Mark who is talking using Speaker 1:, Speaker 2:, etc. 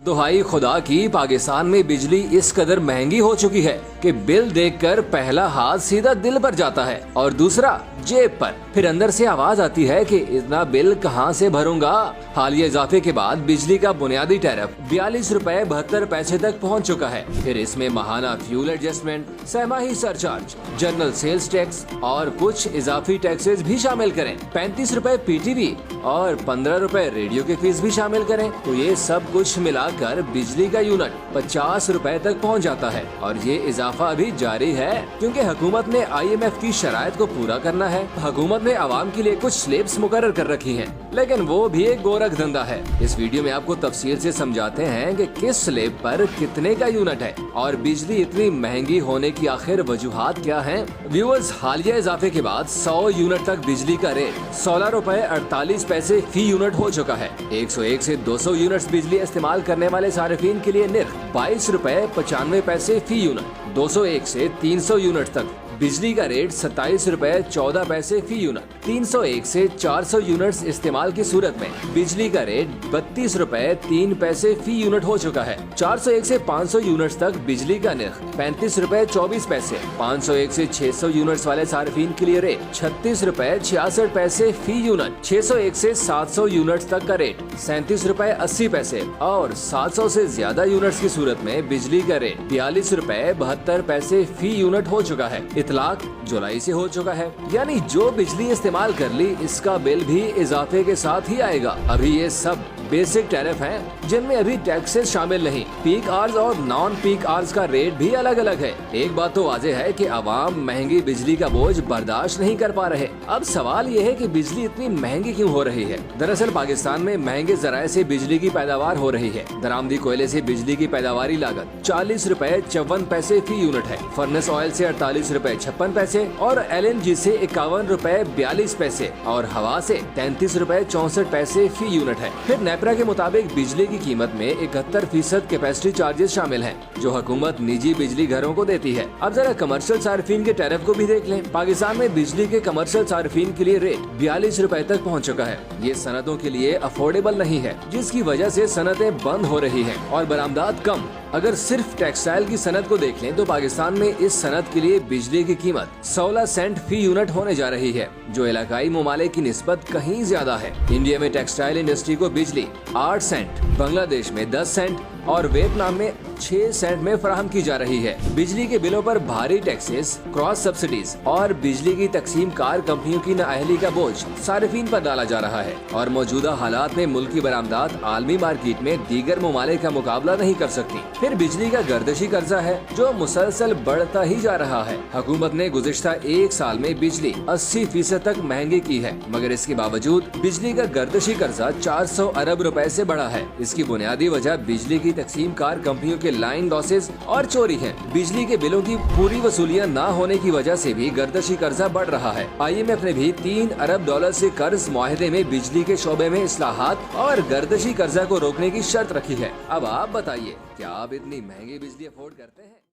Speaker 1: दुहाई खुदा की, पाकिस्तान में बिजली इस कदर महंगी हो चुकी है कि बिल देखकर पहला हाथ सीधा दिल पर जाता है और दूसरा जेब पर। फिर अंदर से आवाज आती है कि इतना बिल कहां से भरूंगा। हालिया इजाफे के बाद बिजली का बुनियादी टैरिफ 42 रुपए 72 पैसे तक पहुंच चुका है। फिर इसमें माहाना फ्यूल एडजस्टमेंट, सहमाही सरचार्ज, जनरल सेल्स टैक्स और कुछ इजाफी टैक्सेस भी शामिल करें। 35 रुपए पीटीवी और 15 रुपए रेडियो की फीस भी शामिल करें तो ये सब कुछ मिलाकर बिजली का यूनिट 50 रुपए तक पहुंच जाता है। और ये इजाफा अभी जारी है क्योंकि हुकूमत ने IMF की शराइत को पूरा करना है। हुकूमत ने आवाम के लिए कुछ स्लैब्स मुकर्रर कर रखी हैं, लेकिन वो भी एक गोरख धंधा है। इस वीडियो में आपको तफसील से समझाते हैं कि किस स्लैब पर कितने का यूनिट है और बिजली इतनी महंगी होने की आखिर वजूहात क्या हैं। व्यूअर्स, हालिया इजाफे के बाद 100 यूनिट तक बिजली का रेट 16 रुपए 48 पैसे फी यूनिट हो चुका है। 101 से 200 यूनिट बिजली इस्तेमाल करने वाले सार्फिन के लिए निर्ख 22 रुपए 95 पैसे फी यूनिट। 201 से 300 यूनिट तक बिजली का रेट 27 रुपए 14 पैसे फी यूनिट। 301 से 400 यूनिट्स इस्तेमाल की सूरत में बिजली का रेट 32 रुपए 3 पैसे फी यूनिट हो चुका है। 401 से 500 यूनिट्स तक बिजली का निर्ख 35 रुपए 24 पैसे। 501 से 600 यूनिट्स वाले सार्फिन के लिए रेट 36 रुपए 66 पैसे फी यूनिट। 601 से 700 यूनिट्स तक का रेट 37 रुपए 80 पैसे और 700 से ज्यादा यूनिट्स की सूरत में बिजली का रेट 42 रुपए 72 पैसे फी यूनिट हो चुका है। इतलाक जुलाई से हो चुका है, यानी जो बिजली इस्तेमाल कर ली इसका बिल भी इजाफे के साथ ही आएगा। अभी ये सब बेसिक टैरिफ हैं जिनमें अभी टैक्सेस शामिल नहीं। पीक आवर्स और नॉन पीक आवर्स का रेट भी अलग अलग है। एक बात तो वाज़ेह है कि आवाम महंगी बिजली का बोझ बर्दाश्त नहीं कर पा रहे। अब सवाल ये है कि बिजली इतनी महंगी क्यों हो रही है। दरअसल पाकिस्तान में महंगे जराए से बिजली की पैदावार हो रही है। दरामदी कोयले से बिजली की पैदावारी लागत 40 रुपए 54 पैसे फी यूनिट है। फर्नेस ऑयल से 48 रुपए 56 पैसे और LNG से 51 रुपए 42 पैसे और हवा से 33 रुपए 64 पैसे फी यूनिट है। फिर नेपरा के मुताबिक बिजली की कीमत में 71% कैपेसिटी चार्जेस शामिल हैं, जो हुकूमत निजी बिजली घरों को देती है। अब जरा कमर्शियल सार्फिन के टैरिफ को भी देख लें। पाकिस्तान में बिजली के कमर्शियल सार्फिन के लिए रेट 42 रुपए तक पहुंच चुका है। ये सनतों के लिए अफोर्डेबल नहीं है, जिसकी वजह से सनतें बंद हो रही हैं और बरामदात कम। अगर सिर्फ टेक्सटाइल की सनत को देख लें तो पाकिस्तान में इस सनत के लिए बिजली की कीमत 16 सेंट फी यूनिट होने जा रही है, जो इलाकाई ममालिक की निस्बत कहीं ज्यादा है। इंडिया में टेक्सटाइल इंडस्ट्री को बिजली 8 सेंट, बांग्लादेश में 10 सेंट और वियतनाम में 6 सेंट में फराहम की जा रही है। बिजली के बिलों पर भारी टैक्सेस, क्रॉस सब्सिडीज और बिजली की तकसीम कार कंपनियों की नाअहली का बोझ सार्फिन पर डाला जा रहा है और मौजूदा हालात में मुल्की बरामदात आलमी मार्केट में दीगर ममालिक का मुकाबला नहीं कर सकती। फिर बिजली का गर्दिशी कर्जा है जो मुसलसल बढ़ता ही जा रहा है। हुकूमत ने गुज़िश्ता 1 साल में बिजली 80% तक महंगी की है, मगर इसके बावजूद बिजली का गर्दिशी कर्जा 400 अरब रुपए से बढ़ा है। इसकी बुनियादी वजह बिजली की तकसीम कार कंपनियों के लाइन लॉसेस और चोरी है। बिजली के बिलों की पूरी वसूलियां न होने की वजह से भी गर्दिशी कर्जा बढ़ रहा है। IMF ने भी 3 अरब डॉलर से कर्ज मुआहदे में बिजली के शोबे में इस्लाहात और गर्दिशी कर्जा को रोकने की शर्त रखी है। अब आप बताइए, क्या आप इतनी महंगी बिजली अफोर्ड करते हैं?